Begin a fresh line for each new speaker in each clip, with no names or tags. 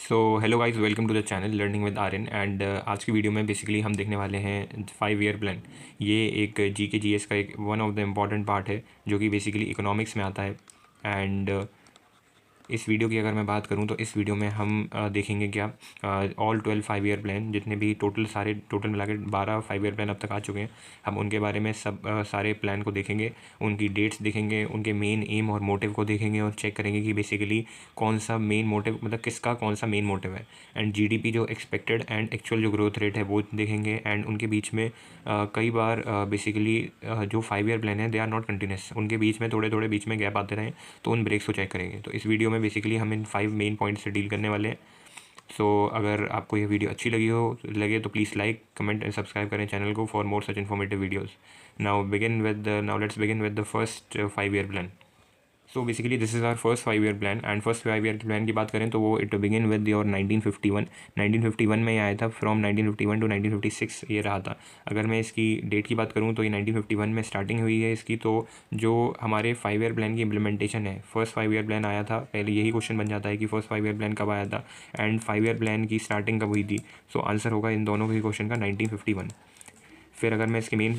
So hello guys, welcome to the channel learning with Aryan. And आज की video में basically हम देखने वाले हैं 5 ईयर प्लान। ये एक GK GS का एक one of the important part है जो कि बेसिकली इकोनॉमिक्स में आता है। एंड इस वीडियो की अगर मैं बात करूं तो इस वीडियो में हम देखेंगे क्या ऑल 12 5 ईयर प्लान, जितने भी टोटल मिला के 12 5 ईयर प्लान अब तक आ चुके हैं। हम उनके बारे में सब सारे प्लान को देखेंगे, उनकी डेट्स देखेंगे, उनके मेन एम और मोटिव को देखेंगे और चेक करेंगे कि बेसिकली कौन सा मेन मोटिव, मतलब किसका कौन सा मेन मोटिव है। एंड GDP जो एक्सपेक्टेड एंड एक्चुअल जो ग्रोथ रेट है वो देखेंगे। एंड उनके बीच में कई बार बेसिकली जो 5 ईयर प्लान है दे आर नॉट कंटिन्यूस, उनके बीच में थोड़े थोड़े बीच में गैप आते रहे, तो उन ब्रेक्स को चेक करेंगे। तो इस वीडियो में बेसिकली हम इन 5 मेन पॉइंट से डील करने वाले हैं। सो अगर आपको ये वीडियो अच्छी लगे तो please like, comment and subscribe करें चैनल को for more such informative videos. Now let's begin with the first 5 year plan. So basically this is our first 5 year plan. And first 5 year plan की बात करें तो वो it begin with your 1951 में ये आया था। फ्रॉम 1951 टू 1956 ये रहा था। अगर मैं इसकी डेट की बात करूँ तो ये 1951 में स्टार्टिंग हुई है इसकी। तो जो हमारे 5 ईयर प्लान की इम्प्लीमेंटेशन है, फर्स्ट 5 ईयर प्लान आया था, पहले यही क्वेश्चन बन जाता है कि फर्स्ट 5 ईयर प्लान कब आया था एंड 5 ईयर प्लान की स्टार्टिंग कब हुई थी। सो आंसर होगा इन दोनों के क्वेश्चन का 1951। फिर अगर मैं इसके मेन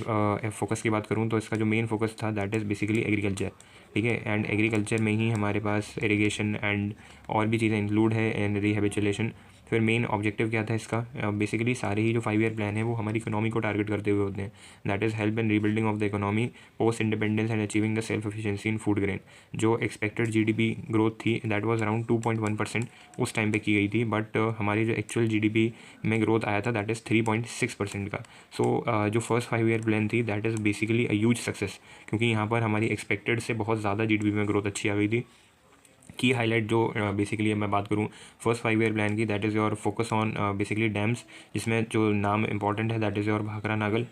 फोकस की बात करूँ तो इसका जो मेन फोकस था दैट इज़ बेसिकली एग्रीकल्चर। ठीक है, एंड एग्रीकल्चर में ही हमारे पास इरिगेशन एंड और भी चीज़ें इंक्लूड है एंड रिहेबिलिटेशन। फिर मेन ऑब्जेक्टिव क्या था इसका, बेसिकली सारे ही जो 5 ईयर प्लान है वो हमारी इकोनॉमी को टारगेट करते हुए होते हैं। That is help in rebuilding of the economy post independence and achieving the self efficiency in food grain. जो एक्सपेक्टेड GDP ग्रोथ थी दैट वाज अराउंड 2.1% उस टाइम पे की गई थी, बट हमारी जो एक्चुअल GDP में ग्रोथ आया था दैट इज़ 3.6% का। सो जो फर्स्ट 5 ईयर प्लान थी that is basically a huge success, क्योंकि यहाँ पर हमारी एक्सपेक्टेड से बहुत ज़्यादा GDP में ग्रोथ अच्छी आ गई थी। की हाईलाइट जो बेसिकली मैं बात करूँ फर्स्ट 5 ईयर प्लान की, that is your focus on basically dams, जिसमें जो नाम इंपॉर्टेंट है that is your Bhakra Nangal.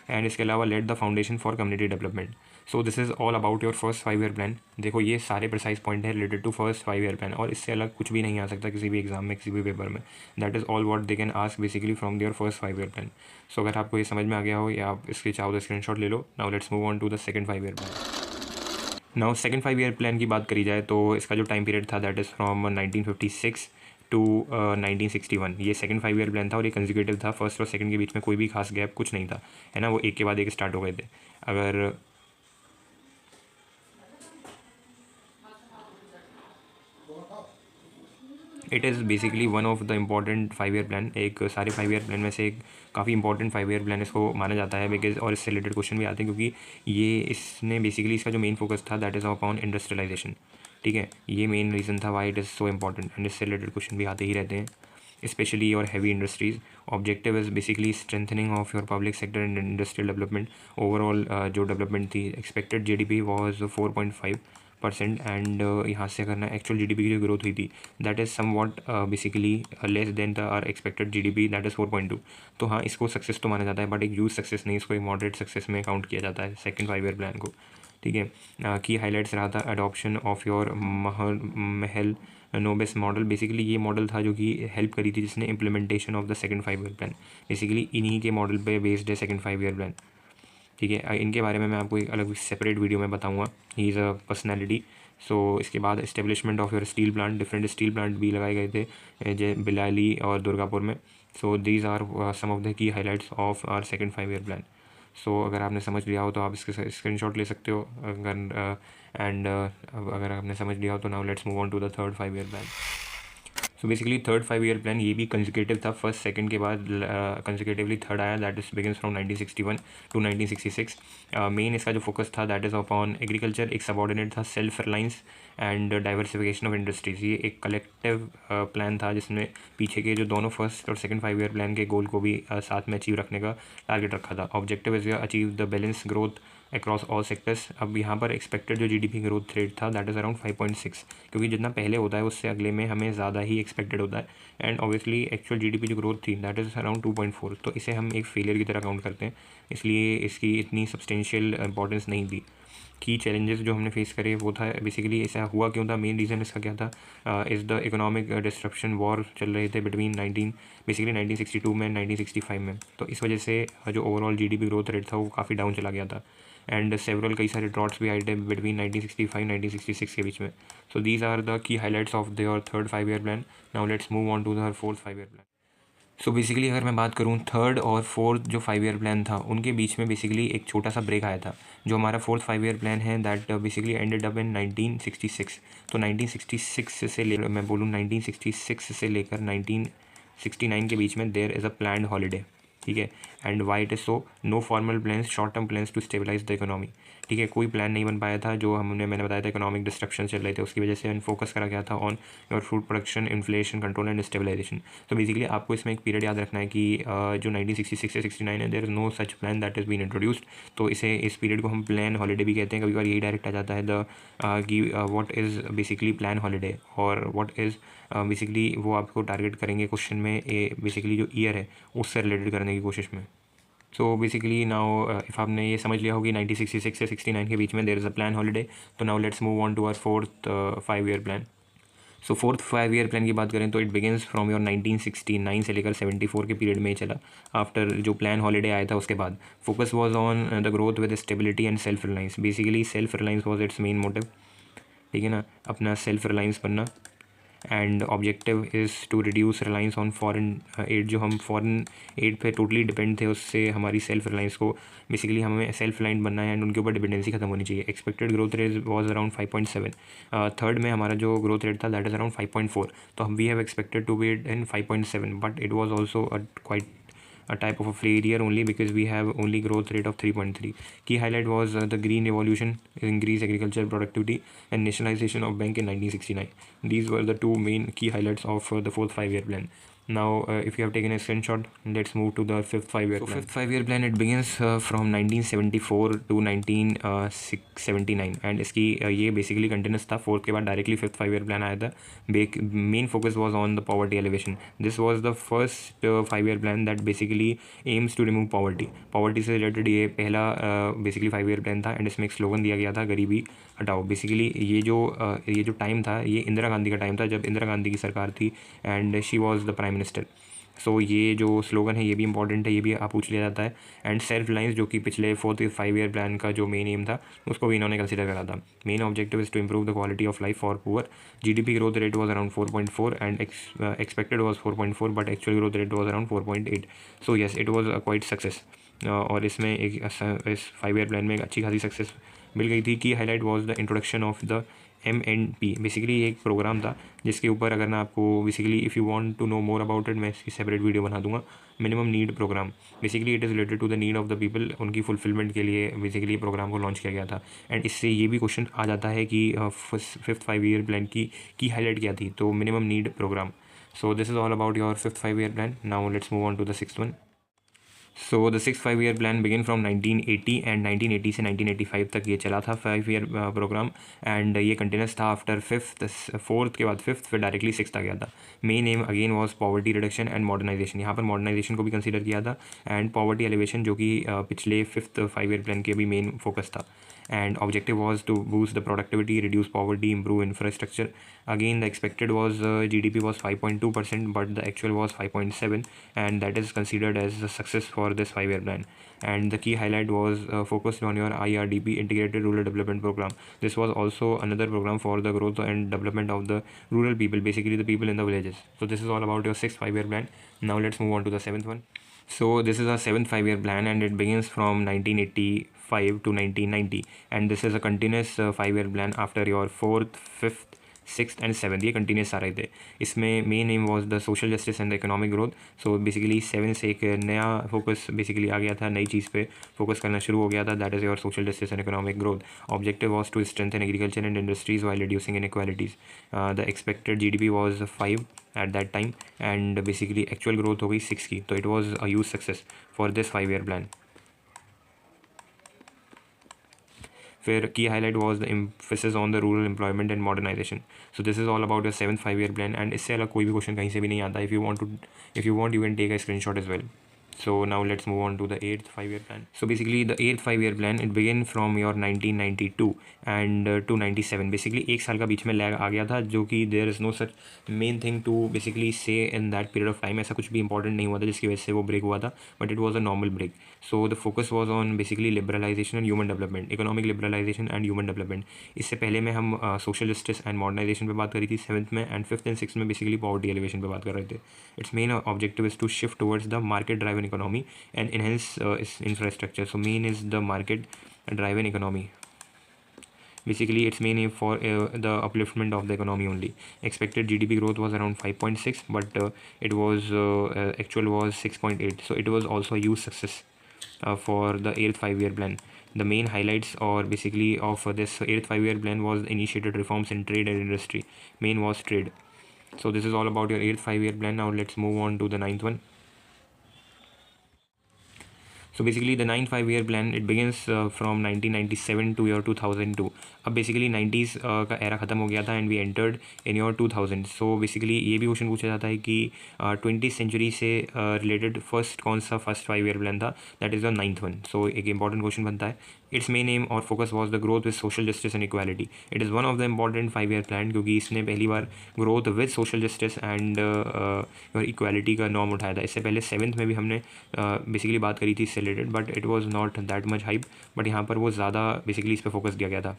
And इसके अलावा let the foundation for community development. So this is all about your first 5 year plan. देखो ये सारे प्रिसाइज पॉइंट है related to first 5 year plan, और इससे अलग कुछ भी नहीं आ सकता किसी भी एग्जाम में, किसी भी पेपर में। That is all what they can ask basically from your first 5 year plan. So अगर आपको ये समझ में आ गया हो या आप इसके चाहो तो स्क्रीनशॉट ले लो। Now let's move on to the second 5 year plan. Now second 5 year plan की बात करी जाए तो इसका जो टाइम पीरियड था दैट इज़ फ्रॉम 1956 टू 1961। ये सेकंड 5 ईयर प्लान था और ये कंजिक्यूटिव था। फर्स्ट और सेकंड के बीच में कोई भी खास गैप कुछ नहीं था, है ना, वो एक के बाद एक स्टार्ट हो गए थे। अगर it is basically one of the important 5 year plan, एक सारे 5 ईयर प्लान में से एक काफ़ी इंपॉर्टेंट 5 ईयर प्लान इसको माना जाता है बिकॉज, और इससे रिलेटेड क्वेश्चन भी आते हैं क्योंकि ये इसने बेसिकली इसका जो मेन फोकस था दैट इज़ अपॉन इंडस्ट्रियलाइजेशन। ठीक है, ये मेन रीज़न था Y it is so important, and इससे रिलेटेड क्वेश्चन भी आते ही रहते हैं, especially your heavy industries. Objective is basically strengthening of your public sector and industrial development. Overall जो डेवलपमेंट थी, एक्सपेक्टेड GDP was 4.5%, एंड यहाँ से करना एक्चुअल GDP की जो ग्रोथ हुई थी that is somewhat basically less than the are expected GDP that is 4.2। तो हाँ, इसको सक्सेस तो माना जाता है बट एक ह्यूज सक्सेस नहीं, इसको एक मॉडरेट सक्सेस में काउंट किया जाता है सेकंड 5 ईयर प्लान को। ठीक है, की हाईलाइट्स रहा था adoption of your Mahal नोबेस model. Basically ये मॉडल था जो कि हेल्प करी थी जिसने implementation of the second 5 year plan. Basically इन्हीं के मॉडल पे बेस्ड है सेकंड 5 ईयर प्लान। ठीक है, इनके बारे में मैं आपको एक अलग सेपरेट वीडियो में बताऊंगा। He is a personality. So इसके बाद establishment of your steel plant, different steel plant भी लगाए गए थे जय बिलाली और दुर्गापुर में। So these are some of the key highlights of our second 5 year plan. So अगर आपने समझ लिया हो तो आप इसके स्क्रीनशॉट ले सकते हो। अगर आपने समझ लिया हो तो now let's move on to the third 5 year plan. So basically third 5 year plan ये भी कंजिक्यूटिव था, फर्स्ट सेकंड के बाद कंजिक्यूटिवली थर्ड आया, that is begins from 1961 to 1966। Main इसका जो फोकस था दैट इज़ अपॉन एग्रीकल्चर, एक सबऑर्डिनेट था self reliance and diversification of industries. ये एक कलेक्टिव प्लान था जिसमें पीछे के जो दोनों फर्स्ट और सेकंड 5 ईयर प्लान के गोल को भी साथ में अचीव रखने का टारगेट रखा था। Objective is achieve the balance growth across all sectors. अब यहाँ पर एक्सपेक्टेड जो GDP ग्रोथ रेट था दैट इज़ अराउंड 5.6, क्योंकि जितना पहले होता है उससे अगले में हमें ज़्यादा ही एक्सपेक्टेड होता है। एंड ऑब्वियसली एक्चुअल GDP जो ग्रोथ थी दैट इज़ अराउंड 2.4, तो इसे हम एक फेलियर की तरह काउंट करते हैं, इसलिए इसकी इतनी सब्सटेंशियल इंपॉर्टेंस नहीं दी। की चैलेंजेस जो हमने फेस करे वो था बेसिकली ऐसा हुआ क्यों था, मेन रीज़न इसका क्या था, is the economic disruption, war चल रहे थे बिटवीन 1962 में 1965 में, तो इस वजह से जो ओवरऑल GDP ग्रोथ रेट था वो काफ़ी डाउन चला गया था। एंड सेवरल कई सारे ड्रॉट्स भी आए थे बिटवीन 1965-1966 के बीच में. So these are the key highlights of your third 5 year plan. Now let's move on to the fourth 5 year plan. So basically अगर मैं बात करूँ थर्ड और फोर्थ जो 5 ईयर प्लान था उनके बीच में बेसिकली एक छोटा सा ब्रेक आया था. जो हमारा फोर्थ 5 ईयर प्लान है that basically ended up in 1966. तो 1966 से ले मैं बोलूँ 1966 से लेकर 1969 के बीच में there is a planned holiday. ठीक है. And why it is so, no formal plans, short term plans to stabilize the economy. ठीक है. कोई प्लान नहीं बन पाया था. जो मैंने बताया था इकोनॉमिक डिस्ट्रप्शन चल रहे थे उसकी वजह से फोकस करा गया था on your food production, inflation control and stabilization. तो बेसिकली आपको इसमें एक पीरियड याद रखना है कि जो 1966 से 69 है there is no such plan that is been introduced. तो इस पीरियड को हम प्लान हॉलीडे भी कहते हैं. कभी बार यही डायरेक्ट आ जाता है द कि what is basically plan holiday और व्हाट इज़ बेसिकली वो आपको टारगेट करेंगे क्वेश्चन में बेसिकली जो ईयर है उससे रिलेटेड करने की कोशिश में. सो बेसिकली नाउ इफ़ आपने ये समझ लिया होगी 1966 से 69 के बीच में there is a plan holiday. तो now let's move on to our fourth 5 year plan. So fourth 5 year plan की बात करें तो इट बिगिंस फ्रॉम योर 1969 से लेकर 74 के पीरियड में ही चला. आफ्टर जो प्लान हॉलीडे आया था उसके बाद focus was on the growth with stability and self reliance. Basically self reliance was its main motive. ठीक है ना. अपना सेल्फ रिलायंस बनना. And objective is to reduce reliance on foreign aid. जो हम फॉरेन एड पे टोटली डिपेंड थे उससे हमारी सेल्फ रिलायंस को बेसिकली हमें सेल्फ रिलायंट बनना है एंड उनके ऊपर डिपेंडेंसी खत्म होनी चाहिए. Expected growth rate was around 5.7. Third में हमारा जो ग्रोथ रेट था दैट इज़ अराउंड 5.4. तो हम we have expected to be in 5.7 but it was also quite a type of a failure only because we have only growth rate of 3.3. Key highlight was the green revolution, increased agricultural productivity and nationalization of bank in 1969. These were the two main key highlights of the fourth 5 year plan. Now if you have taken a screenshot, let's move to the fifth 5 year plan. Fifth 5 year plan it begins from 1974 to 1979 and इसकी ये basically continuous था. Fourth के बाद directly fifth 5 year plan आया था. Main focus was on the poverty alleviation. This was the first 5 year plan that basically aims to remove poverty. Poverty से related ये पहला बेसिकली 5 year plan था and इसमें एक स्लोगन दिया गया था गरीबी हटाओ. बेसिकली ये जो टाइम था ये इंदिरा गांधी का टाइम था जब इंदिरा गांधी की सरकार थी and she was the prime minister. So ये जो स्लोगन है ये भी इंपॉर्टेंट है. ये भी आप पूछ लिया जाता है. एंड सेल्फ रिलायंस जो कि पिछले फोर्थ 5 year प्लान का जो मेन एम था उसको भी इन्होंने कंसिडर करा था. Main objective is to improve the quality of life for poor. GDP growth rate was around 4.4 and expected was 4.4 but actual growth rate was around 4.8. So yes it was quite success. और इसमें इस 5 year plan में एक अच्छी खासी success मिल गई थी. Key highlight was the introduction of the MNP. Basically ये एक प्रोग्राम था जिसके ऊपर अगर मैं आपको basically if you want to know more about it मैं इसकी सेपरेट वीडियो बना दूंगा. Minimum need program. Basically it is related to the need of the people. उनकी फुलफिलमेंट के लिए बेसिकली प्रोग्राम को लॉन्च किया गया था. एंड इससे ये भी क्वेश्चन आ जाता है कि फिफ्थ 5 year प्लान की हाईलाइट क्या थी. तो minimum need program. So this is all about your fifth 5 year plan. Now let's move on to the sixth one. So the six 5 year plan begin from 1980 and 1980 से 1985 तक ये चला था 5 year program. And ये continuous था. After fourth के बाद fifth फिर डायरेक्टली सिक्स्थ आ गया था. Main M again was poverty reduction and modernization. यहाँ पर मॉडर्नाइजेशन को भी कंसीडर किया था एंड पॉवर्टी एलिवेशन जो कि पिछले फिफ्थ 5 year प्लान के भी मेन फोकस था. And objective was to boost the productivity, reduce poverty, improve infrastructure. Again the expected was GDP was 5.2% but the actual was 5.7 and that is considered as a success for this 5 year plan. And the key highlight was focused on your IRDP, Integrated Rural Development Program. This was also another program for the growth and development of the rural people, basically the people in the villages. So this is all about your sixth 5 year plan. Now let's move on to the seventh one. So this is our seventh 5 year plan and it begins from 1985 to 1990 and this is a continuous 5 year plan after your fourth, fifth, sixth and seventh. ये continuous आ रहे थे. इसमें main M was the social justice and the economic growth. So basically 7 से एक नया focus basically आ गया था. नई चीज़ पे फोकस करना शुरू हो गया था. That is your social justice and economic growth. Objective was to strengthen agriculture and industries while reducing inequalities. The expected GDP was 5 at that time and basically actual growth हो गई 6 की. तो it was a huge success for this 5 year plan. फिर key highlight was the emphasis on the rural employment and modernization. So this is all about your seventh 5 year plan and इससे अलग कोई भी question कहीं से भी नहीं आता. If you want you can take a screenshot as well. So now let's move on to the eighth 5-year plan. So basically the eighth 5-year plan, it began from your 1992 and to 97. Basically एक साल का बीच में lag आ गया था, जो कि there is no such main thing to basically say in that period of time. ऐसा कुछ भी इंपॉर्टेंट नहीं हुआ था जिसकी वजह से वो ब्रेक हुआ था, but it was a normal break. So the focus was on basically liberalization and human development, economic liberalization and human development. इससे पहले में हम सोशल जस्टिस एंड मॉडर्नाइजेशन पे बात करी थी सेवन्थ में, एंड फिफ्थ एंड सिक्स में बेसिकली पॉवर्टी एलिवेशन पे बात कर रहे थे. Its main objective is to shift towards the market driven economy and enhance its infrastructure. So main is the market driven economy. Basically its main aim for the upliftment of the economy only. Expected GDP growth was around 5.6, but it was actual was 6.8. So it was also a huge success for the eighth 5-year plan. The main highlights or basically of this eighth 5-year plan was initiated reforms in trade and industry. Main was trade. So this is all about your eighth 5-year plan. Now let's move on to the ninth one. So basically the 9 5-year plan, it begins from 1997 to year 2002. अब basically 90s का era ख़त्म हो गया था and we entered in year 2000. So basically ये भी question पूछा जाता है कि 20th century से related फर्स्ट कौन सा फर्स्ट 5-year plan था, that is the 9th one. So एक important question बनता है. Its main aim और focus was the growth with social justice and equality. It is one of the important 5-year plan क्योंकि इसने पहली बार growth with social justice and equality का norm उठाया था. इससे पहले 7th में भी हमने बेसिकली बात करी थी इससे related, but it was not that much hype. But यहाँ पर वो ज़्यादा बेसिकली इस पर फोकस दिया गया था.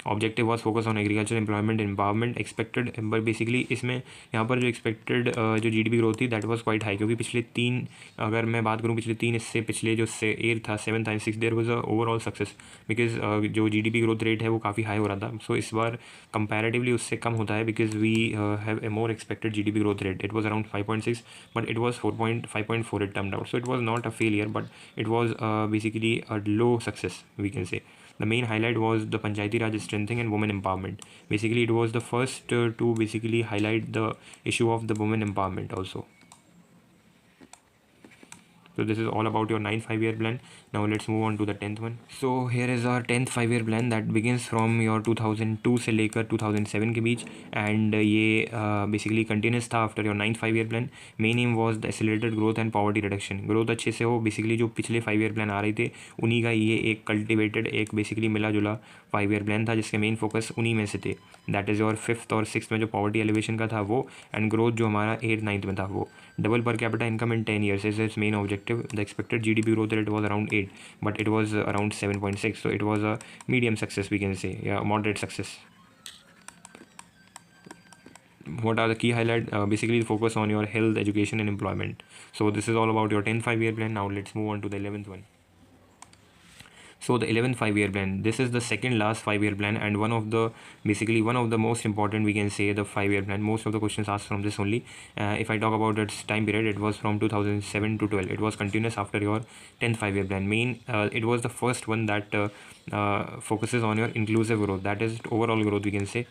Objective was focus on agriculture employment empowerment. Expected but basically इसमें यहाँ पर जो एक्सपेक्टेड जो जीडीपी ग्रोथ थी दैट वाज क्वाइट हाई, क्योंकि पिछले तीन, अगर मैं बात करूँ पिछले तीन, इससे पिछले जो एयर था 7th and 6th, there was a overall success because जो जीडीपी ग्रोथ रेट है वो काफ़ी हाई हो रहा था. सो इस बार कंपैरेटिवली उससे कम होता है because we have a more expected GDP growth rate. It was around 5.6 but it was 5.4 it termed out. So it was not a failure but it was basically a low success we can say. The main highlight was the Panchayati Raj strengthening and women empowerment. Basically, it was the first to basically highlight the issue of the women empowerment also. So this is all about your 9th 5-year plan. Now let's move on to the 10th one. So here is our 10th 5-year plan that begins from your 2002 से लेकर 2007 के बीच, and ये basically continuous था after your 9th 5-year plan. Main aim was the accelerated growth and poverty reduction. Growth अच्छे से हो, basically जो पिछले 5-year plan आ रहे थे उन्हीं का ये एक cultivated, एक basically मिला जुला 5-year plan था जिसके मेन फोकस उन्हीं में से थे. दैट इज़ योर 5th और 6th में जो पॉवर्टी एलिवेशन का था वो, एंड ग्रोथ जो हमारा 8th 9th में था वो. Double per capita income in 10 years is its main objective. The expected GDP growth rate was around 8, but it was around 7.6. So it was a medium success, we can say, yeah, moderate success. What are the key highlights? Basically, focus on your health, education, and employment. So this is all about your 10th 5-year plan. Now let's move on to the 11th one. So the 11th 5-year plan, this is the second last 5-year plan and one of the basically one of the most important, we can say, the 5-year plan. Most of the questions asked from this only. If I talk about its time period, it was from 2007 to 12. It was continuous after your 10th 5-year plan. It was the first one that focuses on your inclusive growth, that is overall growth, we can say.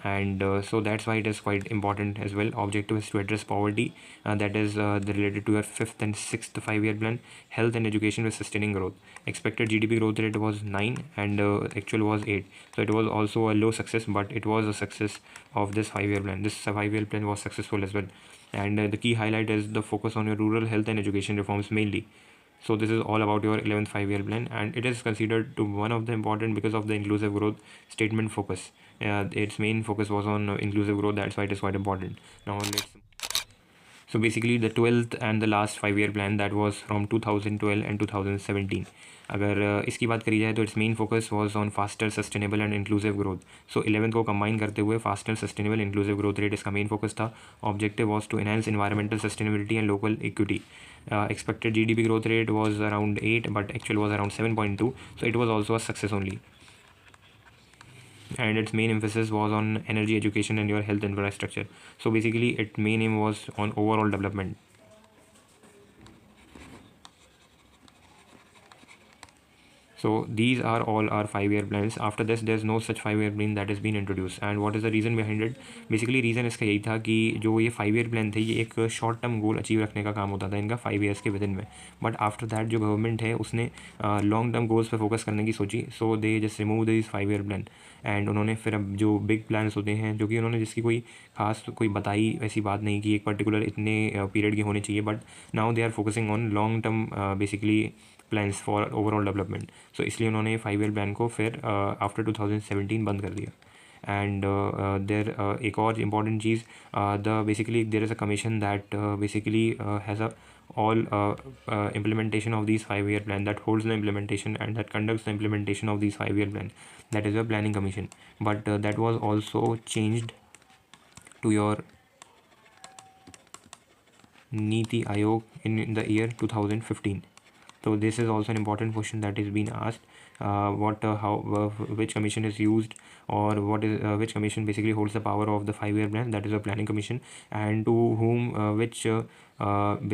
And so that's why it is quite important as well. Objective is to address poverty, that is related to your 5th and 6th 5-year plan. Health and education with sustaining growth. Expected GDP growth rate was 9 and actual was 8. So it was also a low success, but it was a success of this 5-year plan. This 5-year plan was successful as well. And the key highlight is the focus on your rural health and education reforms mainly. So this is all about your 11th 5-year plan, and it is considered to one of the important because of the inclusive growth statement focus. Its main focus was on inclusive growth. That's why it is quite important. Now let's. So basically the 12th and the last 5-year plan, that was from 2012 and 2017. अगर इसकी बात करी जाए तो its main focus was on faster sustainable and inclusive growth. So 11th को combine करते हुए faster sustainable inclusive growth rate इसका मेन फोकस था. Objective was to enhance environmental sustainability and local equity. Expected GDP growth rate was around 8, but actual was around 7.2. So it was also a success only. And its main emphasis was on energy, education, and your health infrastructure. So basically, its main aim was on overall development. So these are all our 5-year plans. After this there's no such 5-year plan that has been introduced. And what is the reason behind it? Basically reason इसका यही था कि जो ये 5-year plan थे ये एक short term goal achieve रखने का काम होता था इनका 5 years के विदिन में. बट आफ्टर दैट जो गवर्नमेंट है उसने लॉन्ग टर्म गोल्स पे फोकस करने की सोची. So they just remove this 5-year plan. And उन्होंने फिर अब जो बिग प्लान्स होते हैं जो कि उन्होंने जिसकी कोई खास कोई बताई ऐसी बात नहीं कि एक पर्टिकुलर इतने पीरियड के होने चाहिए. But now they are focusing on long term basically plans for overall development. So इसलिए उन्होंने 5-year plan को फिर आफ्टर 2017 बंद कर दिया. एंड देर एक और important cheese the basically there is a commission that basically has a all implementation of these 5-year plan, that holds the implementation and that conducts the implementation of these 5-year plan. That is a planning commission. But that was also changed to your Niti Aayog in the year 2015. So this is also an important question that is being asked. Which commission is used, or what is which commission basically holds the power of the 5-year plan? That is a planning commission. And to whom which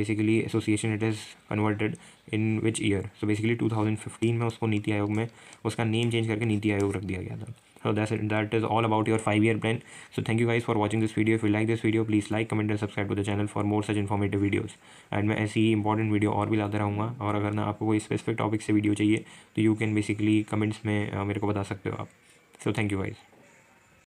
basically association it is converted in which year? So basically 2015 में उसको नीति आयोग में उसका name change करके नीति आयोग रख दिया गया था. So that is all about your 5-year plan. So thank you guys for watching this video. If you like this video, please like, comment and subscribe to the channel for more such informative videos. And मैं ऐसी ही important video और भी लाता रहूँगा. और अगर ना आपको कोई स्पेसिफिक टॉपिक से वीडियो चाहिए तो यू कैन बेसिकली कमेंट्स में मेरे को बता सकते हो आप. So thank you guys.